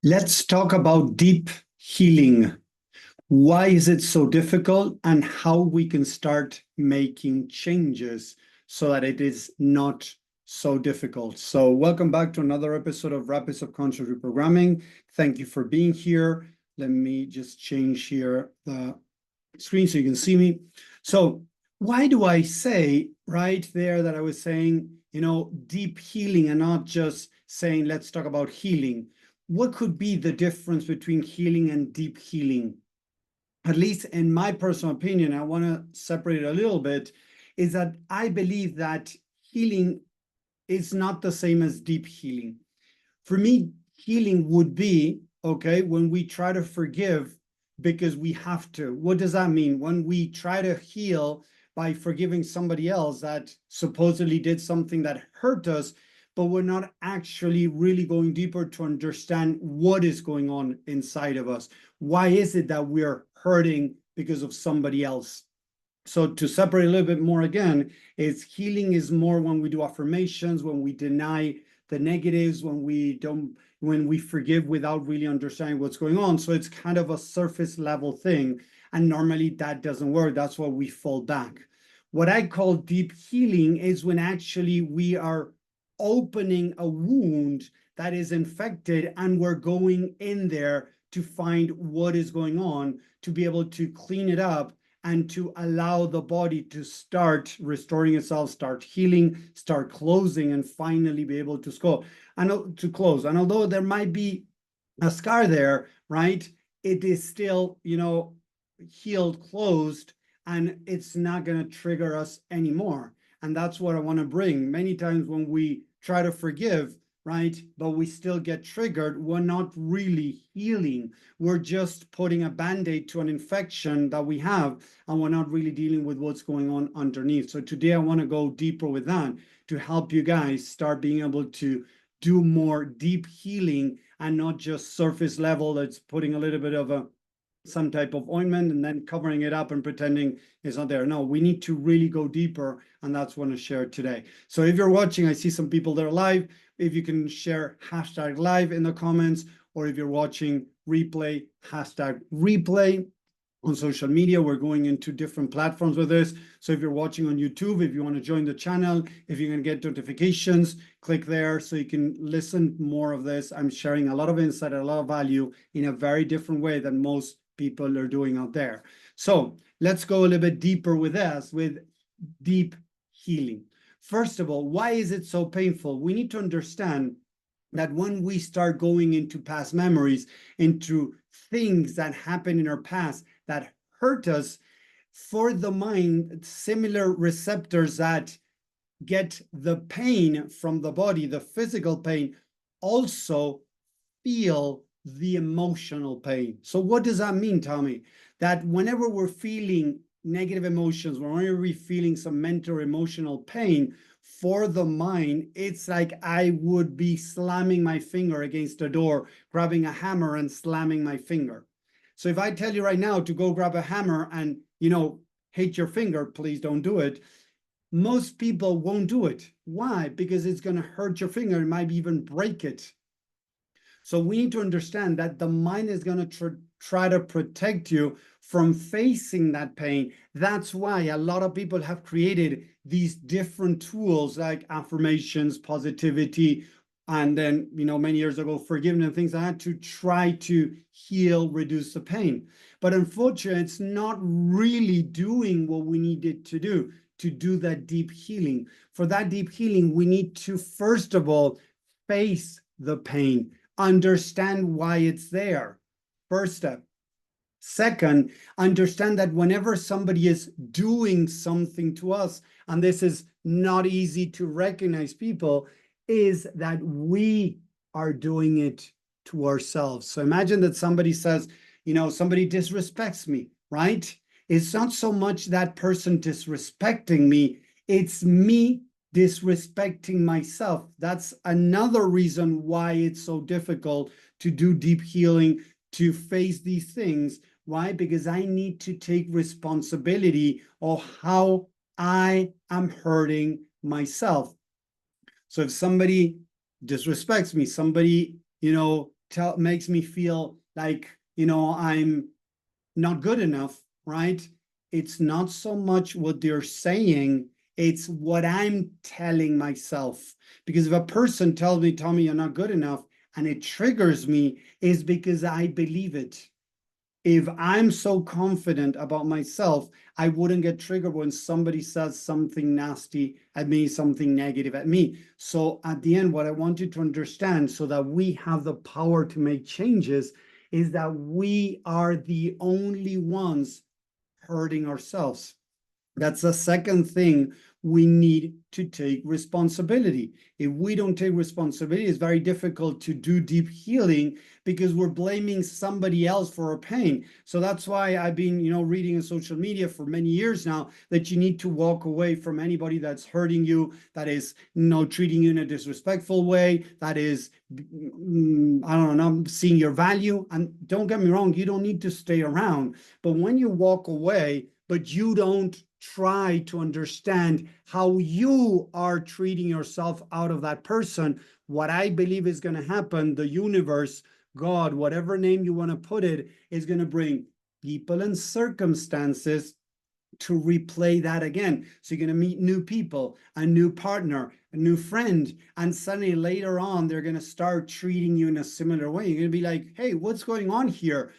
Let's talk about deep healing. Why is it so difficult and how we can start making changes so that it is not so difficult. So welcome back to another episode of Rapid Subconscious Reprogramming. Thank you for being here. Let me just change here the screen so you can see me. So why do I say right there that I was saying, deep healing and not just saying, let's talk about healing? What could be the difference between healing and deep healing? At least in my personal opinion, I want to separate it a little bit, is that I believe that healing is not the same as deep healing. For me, healing would be, okay, when we try to forgive because we have to. What does that mean? When we try to heal by forgiving somebody else that supposedly did something that hurt us, but we're not actually really going deeper to understand what is going on inside of us. Why is it that we're hurting because of somebody else? So to separate a little bit more again, is healing is more when we do affirmations, when we deny the negatives, when we forgive without really understanding what's going on. So it's kind of a surface level thing. And normally that doesn't work. That's why we fall back. What I call deep healing is when actually we are opening a wound that is infected and we're going in there to find what is going on, to be able to clean it up and to allow the body to start restoring itself, start healing, start closing, and finally be able to close. And although there might be a scar there, right, it is still, healed, closed, and it's not going to trigger us anymore. And that's what I want to bring. Many times when we try to forgive, right, but we still get triggered, we're not really healing. We're just putting a band-aid to an infection that we have, and we're not really dealing with what's going on underneath. So today I want to go deeper with that to help you guys start being able to do more deep healing and not just surface level that's putting a little bit of some type of ointment and then covering it up and pretending it's not there. No, we need to really go deeper, and that's what I want to share today. So if you're watching, I see some people that are live. If you can share hashtag live in the comments, or if you're watching replay, hashtag replay on social media. We're going into different platforms with this. So if you're watching on YouTube, if you want to join the channel, if you can get notifications, click there so you can listen more of this. I'm sharing a lot of insight, a lot of value in a very different way than most people are doing out there. So let's go a little bit deeper with this, with deep healing. First of all, why is it so painful? We need to understand that when we start going into past memories, into things that happen in our past that hurt us, for the mind, similar receptors that get the pain from the body, the physical pain, also feel the emotional pain. So what does that mean, Tommy? That whenever we're feeling negative emotions, whenever we're feeling some mental or emotional pain, for the mind, it's like I would be slamming my finger against a door, grabbing a hammer and slamming my finger. So if I tell you right now to go grab a hammer and, hit your finger, please don't do it. Most people won't do it. Why? Because it's going to hurt your finger. It might even break it. So we need to understand that the mind is going to try to protect you from facing that pain. That's why a lot of people have created these different tools like affirmations, positivity, and then, many years ago, forgiveness and things like that to try to heal, reduce the pain. But unfortunately, it's not really doing what we need it to do that deep healing. For that deep healing, we need to, first of all, face the pain, understand why it's there. First step. Second, understand that whenever somebody is doing something to us, and this is not easy to recognize, people, is that we are doing it to ourselves. So imagine that somebody says, somebody disrespects me, right? It's not so much that person disrespecting me, it's me disrespecting myself. That's another reason why it's so difficult to do deep healing, to face these things. Why? Because I need to take responsibility of how I am hurting myself. So if somebody disrespects me, somebody, makes me feel like, I'm not good enough, right? It's not so much what they're saying, it's what I'm telling myself. Because if a person tells me, Tommy, you're not good enough, and it triggers me, is because I believe it. If I'm so confident about myself, I wouldn't get triggered when somebody says something nasty at me, something negative at me. So at the end, what I want you to understand so that we have the power to make changes is that we are the only ones hurting ourselves. That's the second thing. We need to take responsibility. If we don't take responsibility, it's very difficult to do deep healing because we're blaming somebody else for our pain. So that's why I've been, reading in social media for many years now that you need to walk away from anybody that's hurting you, that is, treating you in a disrespectful way, that is, I don't know, seeing your value. And don't get me wrong, you don't need to stay around. But when you walk away, but you don't try to understand how you are treating yourself out of that person, what I believe is going to happen, the universe, God, whatever name you want to put it, is going to bring people and circumstances to replay that again. So you're going to meet new people, a new partner, a new friend, and suddenly later on, they're going to start treating you in a similar way. You're going to be like, hey, what's going on here?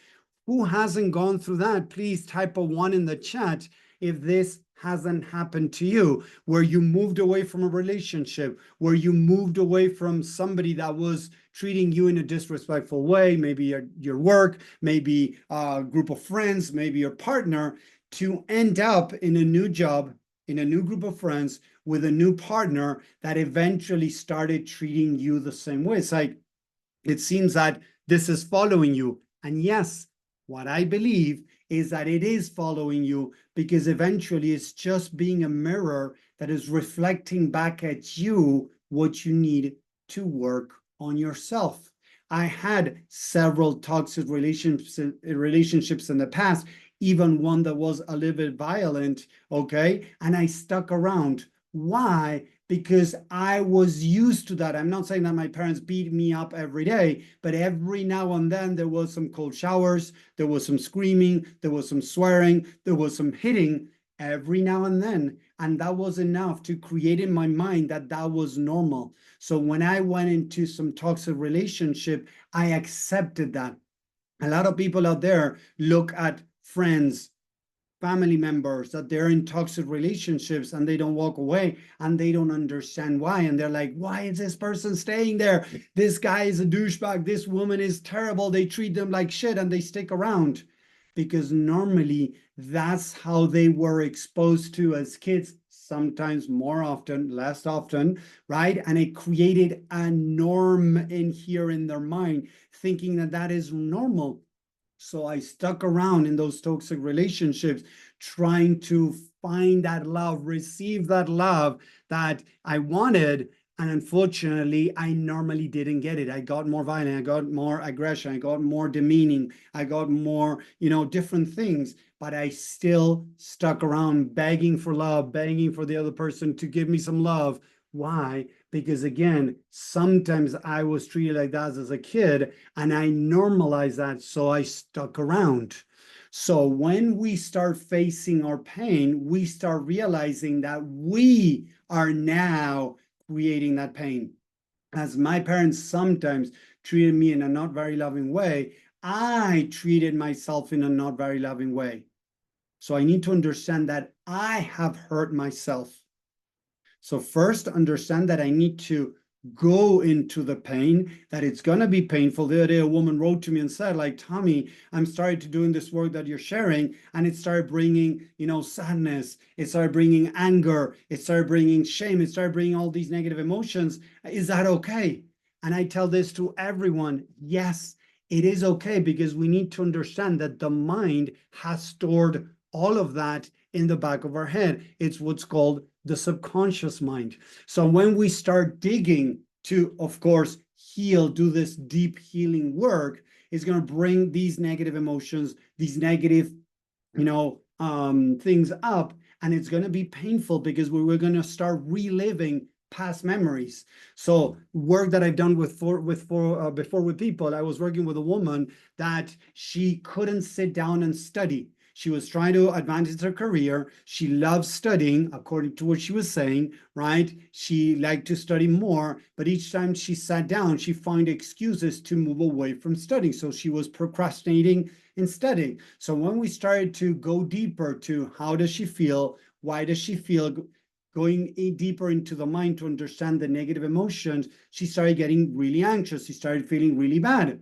Who hasn't gone through that? Please type a 1 in the chat if this hasn't happened to you, where you moved away from a relationship, where you moved away from somebody that was treating you in a disrespectful way, maybe your work, maybe a group of friends, maybe your partner, to end up in a new job, in a new group of friends, with a new partner that eventually started treating you the same way. It's like, it seems that this is following you. And yes, what I believe is that it is following you because eventually it's just being a mirror that is reflecting back at you what you need to work on yourself. I had several toxic relationships in the past, even one that was a little bit violent, okay? And I stuck around. Why? Because I was used to that. I'm not saying that my parents beat me up every day, but every now and then there was some cold showers, there was some screaming, there was some swearing, there was some hitting every now and then. And that was enough to create in my mind that that was normal. So when I went into some toxic relationship, I accepted that. A lot of people out there look at friends, family members, that they're in toxic relationships and they don't walk away and they don't understand why. And they're like, why is this person staying there? This guy is a douchebag. This woman is terrible. They treat them like shit and they stick around because normally that's how they were exposed to as kids, sometimes more often, less often, right? And it created a norm in here in their mind, thinking that that is normal. So I stuck around in those toxic relationships, trying to find that love, receive that love that I wanted. And unfortunately, I normally didn't get it. I got more violent, I got more aggression, I got more demeaning, I got more, different things. But I still stuck around begging for love, begging for the other person to give me some love. Why? Because again, sometimes I was treated like that as a kid and I normalized that, so I stuck around. So when we start facing our pain, we start realizing that we are now creating that pain. As my parents sometimes treated me in a not very loving way, I treated myself in a not very loving way. So I need to understand that I have hurt myself. So first, understand that I need to go into the pain, that it's going to be painful. The other day, a woman wrote to me and said, like, Tommy, I'm started to doing this work that you're sharing, and it started bringing, sadness. It started bringing anger. It started bringing shame. It started bringing all these negative emotions. Is that okay? And I tell this to everyone. Yes, it is okay, because we need to understand that the mind has stored all of that in the back of our head. It's what's called the subconscious mind. So when we start digging to, of course, heal, do this deep healing work, it's going to bring these negative emotions, these negative, things up, and it's going to be painful because we're going to start reliving past memories. So work that I've done before with people, I was working with a woman that she couldn't sit down and study. She was trying to advance her career. She loved studying, according to what she was saying, right? She liked to study more, but each time she sat down, she found excuses to move away from studying. So she was procrastinating in studying. So when we started to go deeper to how does she feel, why does she feel, going deeper into the mind to understand the negative emotions, she started getting really anxious. She started feeling really bad.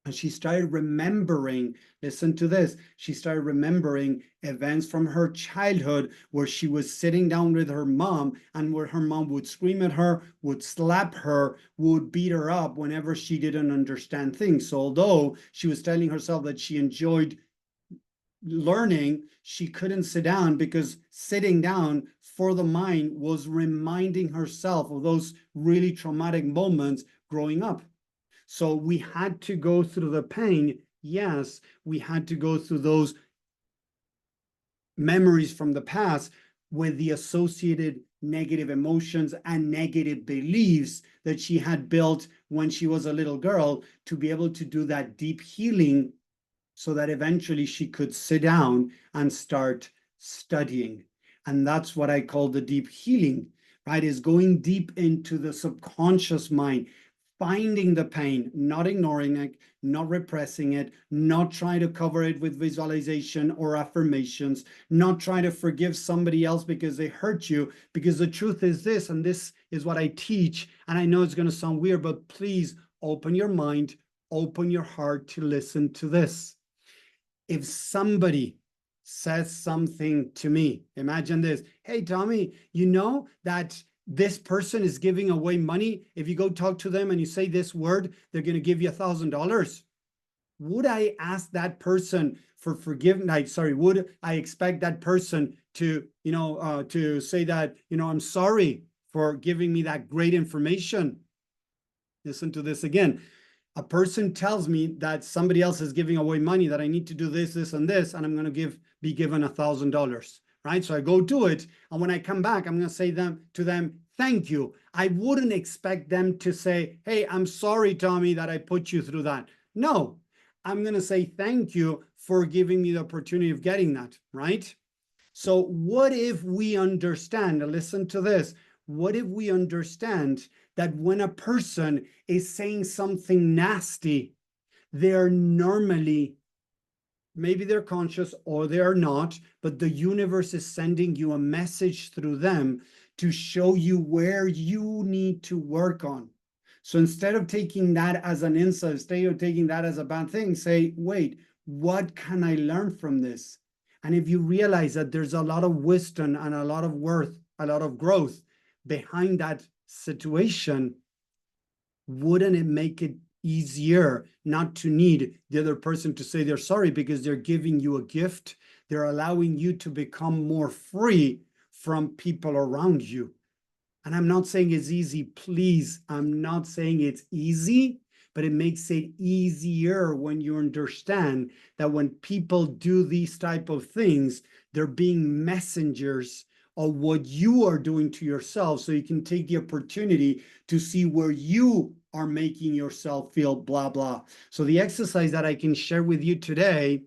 And she started remembering, listen to this, she started remembering events from her childhood where she was sitting down with her mom and where her mom would scream at her, would slap her, would beat her up whenever she didn't understand things. So although she was telling herself that she enjoyed learning, she couldn't sit down because sitting down for the mind was reminding herself of those really traumatic moments growing up. So we had to go through the pain. Yes, we had to go through those memories from the past with the associated negative emotions and negative beliefs that she had built when she was a little girl to be able to do that deep healing so that eventually she could sit down and start studying. And that's what I call the deep healing, right? Is going deep into the subconscious mind, finding the pain, not ignoring it, not repressing it, not trying to cover it with visualization or affirmations, not trying to forgive somebody else because they hurt you. Because the truth is this, and this is what I teach, and I know it's going to sound weird, but please open your mind, open your heart to listen to this. If somebody says something to me, imagine this, hey, Tommy, you know that this person is giving away money. If you go talk to them and you say this word, they're going to give you $1,000. Would I ask that person for forgiveness? Sorry, would I expect that person to, to say that, I'm sorry for giving me that great information? Listen to this again. A person tells me that somebody else is giving away money, that I need to do this, this, and this, and I'm going to be given $1,000, right? So I go do it, and when I come back, I'm going to say to them, thank you. I wouldn't expect them to say, hey, I'm sorry, Tommy, that I put you through that. No, I'm going to say thank you for giving me the opportunity of getting that, right? So what if we understand, listen to this, what if we understand that when a person is saying something nasty, they're normally, maybe they're conscious or they are not, but the universe is sending you a message through them to show you where you need to work on. So instead of taking that as an insult, instead of taking that as a bad thing, say, wait, what can I learn from this? And if you realize that there's a lot of wisdom and a lot of worth, a lot of growth behind that situation, wouldn't it make it easier not to need the other person to say they're sorry because they're giving you a gift? They're allowing you to become more free from people around you. And I'm not saying it's easy, please. I'm not saying it's easy, but it makes it easier when you understand that when people do these type of things, they're being messengers of what you are doing to yourself, so you can take the opportunity to see where you are making yourself feel blah, blah. So the exercise that I can share with you today,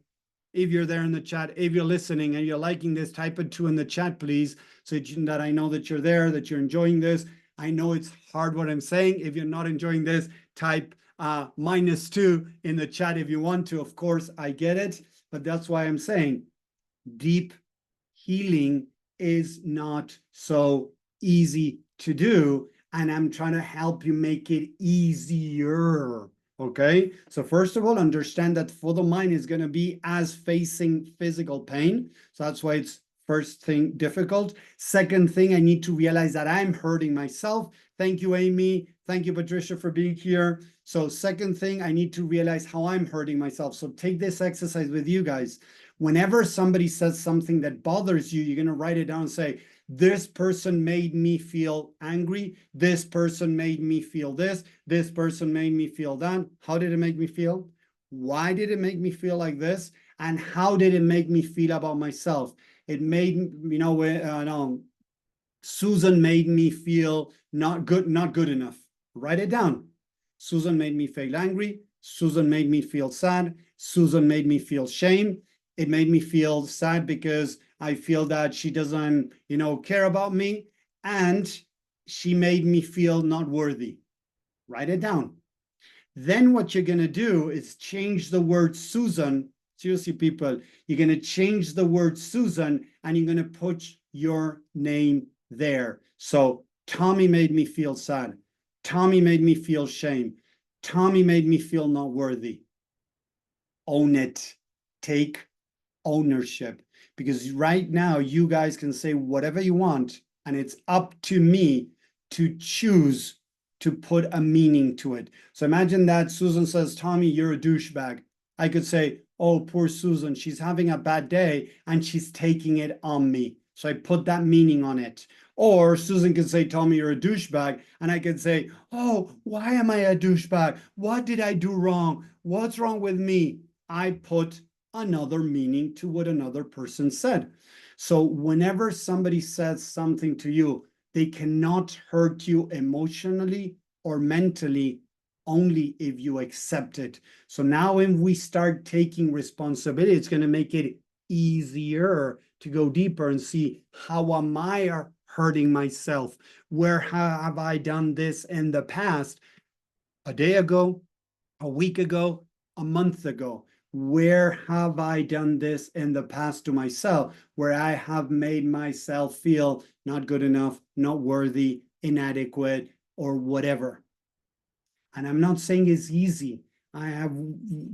if you're there in the chat, if you're listening and you're liking this, type it 2 in the chat, please, so that I know that you're there, that you're enjoying this. I know it's hard what I'm saying. If you're not enjoying this, type -2 in the chat if you want to. Of course, I get it, but that's why I'm saying deep healing is not so easy to do, and I'm trying to help you make it easier. Okay, so first of all, understand that for the mind is going to be as facing physical pain. So that's why it's first thing difficult. Second thing, I need to realize that I'm hurting myself. Thank you, Amy. Thank you, Patricia, for being here. So second thing, I need to realize how I'm hurting myself. So take this exercise with you guys. Whenever somebody says something that bothers you, you're going to write it down and say, this person made me feel angry. This person made me feel this. This person made me feel that. How did it make me feel? Why did it make me feel like this? And how did it make me feel about myself? It made, Susan made me feel not good enough. Write it down. Susan made me feel angry. Susan made me feel sad. Susan made me feel shame. It made me feel sad because I feel that she doesn't, care about me. And she made me feel not worthy. Write it down. Then what you're going to do is change the word Susan. Seriously, people, you're going to change the word Susan and you're going to put your name there. So Tommy made me feel sad. Tommy made me feel shame. Tommy made me feel not worthy. Own it. Take ownership. Because right now, you guys can say whatever you want, and it's up to me to choose to put a meaning to it. So imagine that Susan says, Tommy, you're a douchebag. I could say, oh, poor Susan, she's having a bad day and she's taking it on me. So I put that meaning on it. Or Susan could say, Tommy, you're a douchebag. And I could say, oh, why am I a douchebag? What did I do wrong? What's wrong with me? I put another meaning to what another person said. So whenever somebody says something to you, they cannot hurt you emotionally or mentally only if you accept it. So now when we start taking responsibility, it's going to make it easier to go deeper and see, how am I hurting myself? Where have I done this in the past? A day ago, a week ago, a month ago? Where have I done this in the past to myself, where I have made myself feel not good enough, not worthy, inadequate, or whatever? And I'm not saying it's easy. I have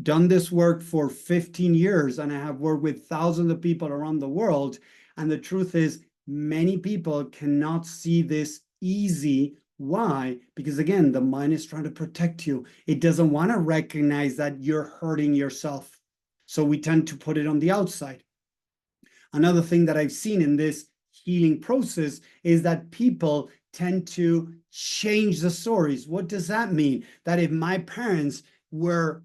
done this work for 15 years and I have worked with thousands of people around the world. And the truth is, many people cannot see this easy. Why? Because again, the mind is trying to protect you. It doesn't want to recognize that you're hurting yourself. So we tend to put it on the outside. Another thing that I've seen in this healing process is that people tend to change the stories. What does that mean? That if my parents were,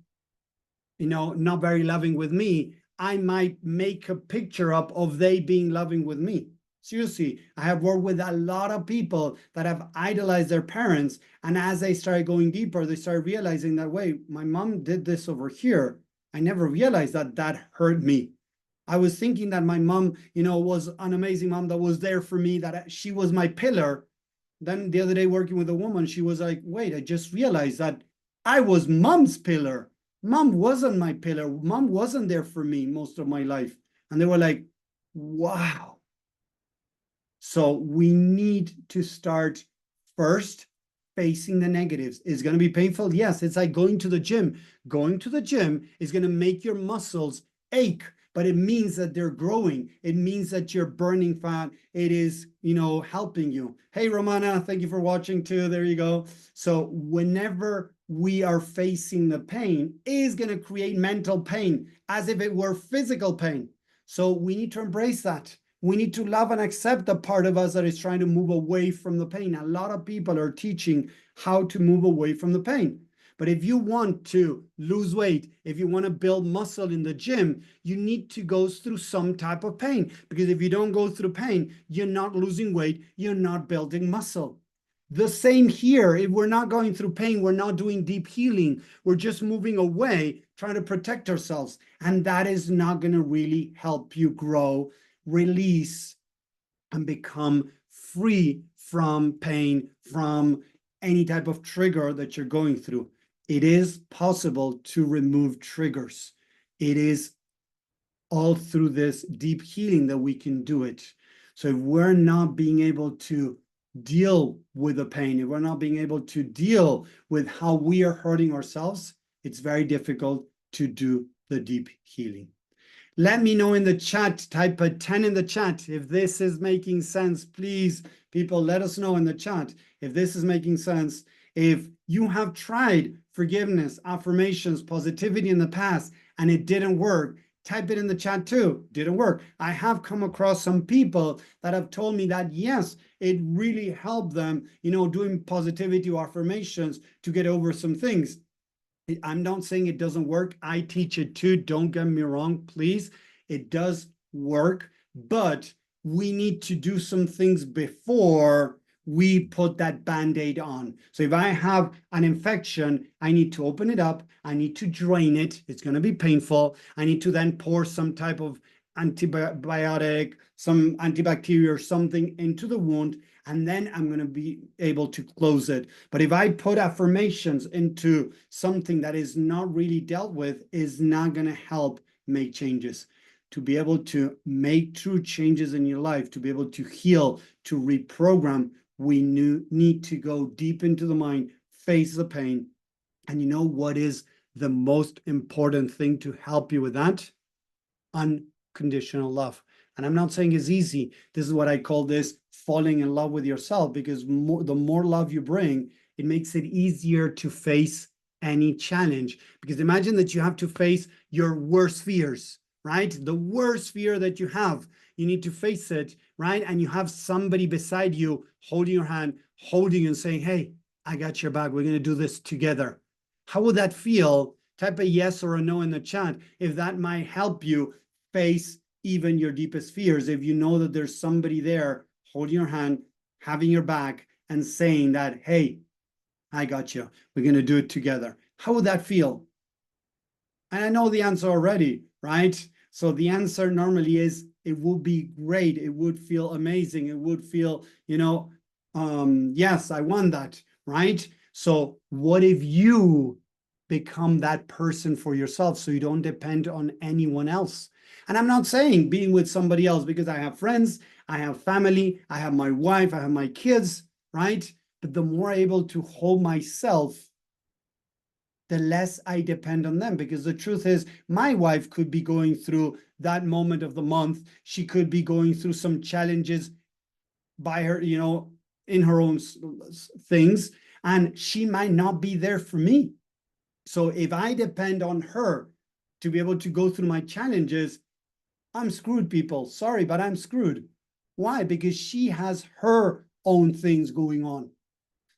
not very loving with me, I might make a picture up of they being loving with me. Seriously, I have worked with a lot of people that have idolized their parents. And as they started going deeper, they started realizing that, wait, my mom did this over here. I never realized that that hurt me. I was thinking that my mom, was an amazing mom that was there for me, that she was my pillar. Then the other day working with a woman, she was like, wait, I just realized that I was mom's pillar. Mom wasn't my pillar. Mom wasn't there for me most of my life. And they were like, wow. So we need to start first facing the negatives. It's going to be painful. Yes, it's like going to the gym. Going to the gym is going to make your muscles ache, but it means that they're growing. It means that you're burning fat. It is, helping you. Hey, Romana, thank you for watching too. There you go. So whenever we are facing the pain, it is going to create mental pain as if it were physical pain. So we need to embrace that. We need to love and accept the part of us that is trying to move away from the pain. A lot of people are teaching how to move away from the pain. But if you want to lose weight, if you want to build muscle in the gym, you need to go through some type of pain. Because if you don't go through pain, you're not losing weight, you're not building muscle. The same here. If we're not going through pain, we're not doing deep healing. We're just moving away, trying to protect ourselves. And that is not going to really help you grow, release, and become free from pain, from any type of trigger that you're going through. It is possible to remove triggers. It is all through this deep healing that we can do it. So if we're not being able to deal with the pain, if we're not being able to deal with how we are hurting ourselves, it's very difficult to do the deep healing. Let me know in the chat, type a 10 in the chat if this is making sense. Please, people, let us know in the chat if this is making sense. If you have tried forgiveness, affirmations, positivity in the past, and it didn't work, type it in the chat too. Didn't work. I have come across some people that have told me that, yes, it really helped them, doing positivity or affirmations to get over some things. I'm not saying it doesn't work. I teach it too. Don't get me wrong, please. It does work, but we need to do some things before we put that Band-Aid on. So if I have an infection, I need to open it up, I need to drain it, it's going to be painful. I need to then pour some type of antibiotic, some antibacterial or something into the wound, and then I'm going to be able to close it. But if I put affirmations into something that is not really dealt with, is not going to help make changes. To be able to make true changes in your life, to be able to heal, to reprogram, we need to go deep into the mind, face the pain. And you know what is the most important thing to help you with that? Unconditional love. And I'm not saying it's easy. This is what I call this falling in love with yourself, because the more love you bring, it makes it easier to face any challenge. Because imagine that you have to face your worst fears, right? The worst fear that you have, you need to face it, right? And you have somebody beside you holding your hand, holding you and saying, hey, I got your back. We're going to do this together. How would that feel? Type a yes or a no in the chat if that might help you face even your deepest fears. If you know that there's somebody there holding your hand, having your back, and saying that, hey, I got you. We're going to do it together. How would that feel? And I know the answer already, right? So the answer normally is, it would be great. It would feel amazing. It would feel, yes, I want that, right? So what if you become that person for yourself so you don't depend on anyone else? And I'm not saying being with somebody else, because I have friends, I have family, I have my wife, I have my kids, right? But the more able to hold myself, the less I depend on them. Because the truth is, my wife could be going through that moment of the month. She could be going through some challenges by her, in her own things, and she might not be there for me. So if I depend on her to be able to go through my challenges, I'm screwed, people. Sorry, but I'm screwed. Why? Because she has her own things going on.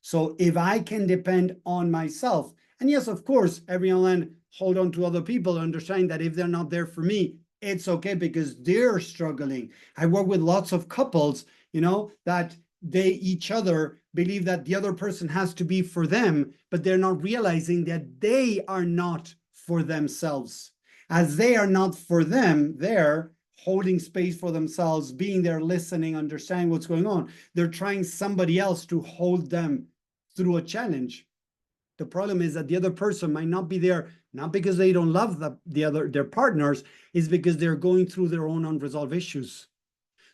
So if I can depend on myself, and yes, of course, every now and then hold on to other people, understanding that if they're not there for me, it's okay because they're struggling. I work with lots of couples, that they each other believe that the other person has to be for them, but they're not realizing that they are not for themselves. As they are not for them, they're holding space for themselves, being there, listening, understanding what's going on. They're trying somebody else to hold them through a challenge. The problem is that the other person might not be there, not because they don't love their partners, is because they're going through their own unresolved issues.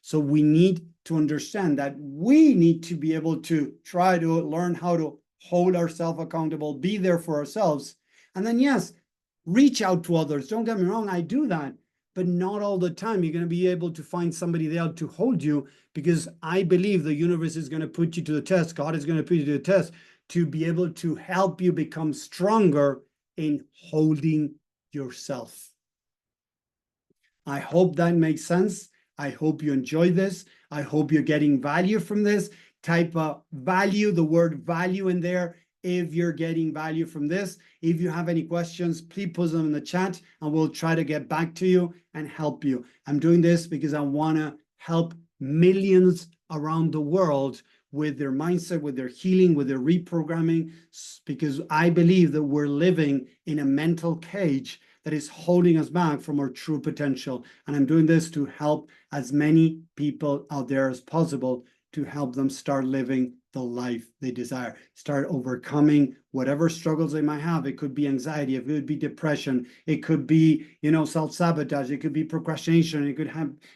So we need to understand that we need to be able to try to learn how to hold ourselves accountable, be there for ourselves. And then, yes, reach out to others. Don't get me wrong, I do that, but not all the time. You're going to be able to find somebody there to hold you, because I believe the universe is going to put you to the test. God is going to put you to the test to be able to help you become stronger in holding yourself. I hope that makes sense. I hope you enjoyed this. I hope you're getting value from this. Type value, the word value in there, if you're getting value from this. If you have any questions, please put them in the chat and we'll try to get back to you and help you. I'm doing this because I want to help millions around the world with their mindset, with their healing, with their reprogramming, because I believe that we're living in a mental cage that is holding us back from our true potential. And I'm doing this to help as many people out there as possible, to help them start living the life they desire, start overcoming whatever struggles they might have. It could be anxiety, it could be depression, it could be, self-sabotage, it could be procrastination,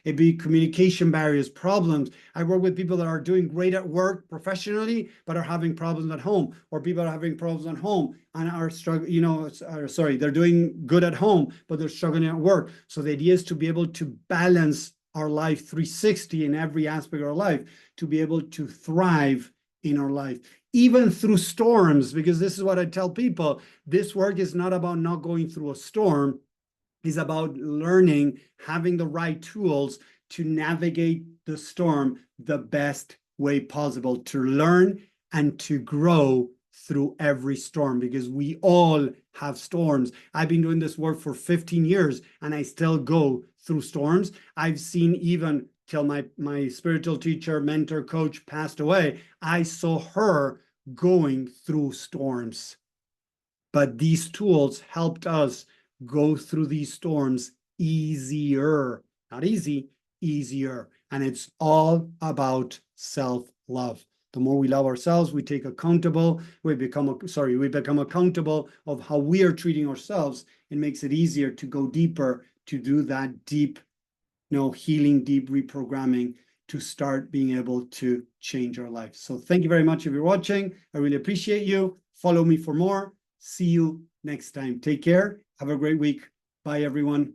it be communication barriers, problems. I work with people that are doing great at work professionally, but are having problems at home, or people are having problems at home and are struggling, they're doing good at home, but they're struggling at work. So the idea is to be able to balance our life 360 in every aspect of our life, to be able to thrive in our life, even through storms, because this is what I tell people. This work is not about not going through a storm. It's about learning, having the right tools to navigate the storm the best way possible, to learn and to grow through every storm, because we all have storms. I've been doing this work for 15 years and I still go through storms. I've seen even till my spiritual teacher, mentor, coach passed away. I saw her going through storms. But these tools helped us go through these storms easier. Not easy, easier. And it's all about self-love. The more we love ourselves, we take accountable, we become accountable of how we are treating ourselves. It makes it easier to go deeper, to do that deep, healing, deep reprogramming, to start being able to change our life. So thank you very much if you're watching. I really appreciate you. Follow me for more. See you next time. Take care. Have a great week. Bye, everyone.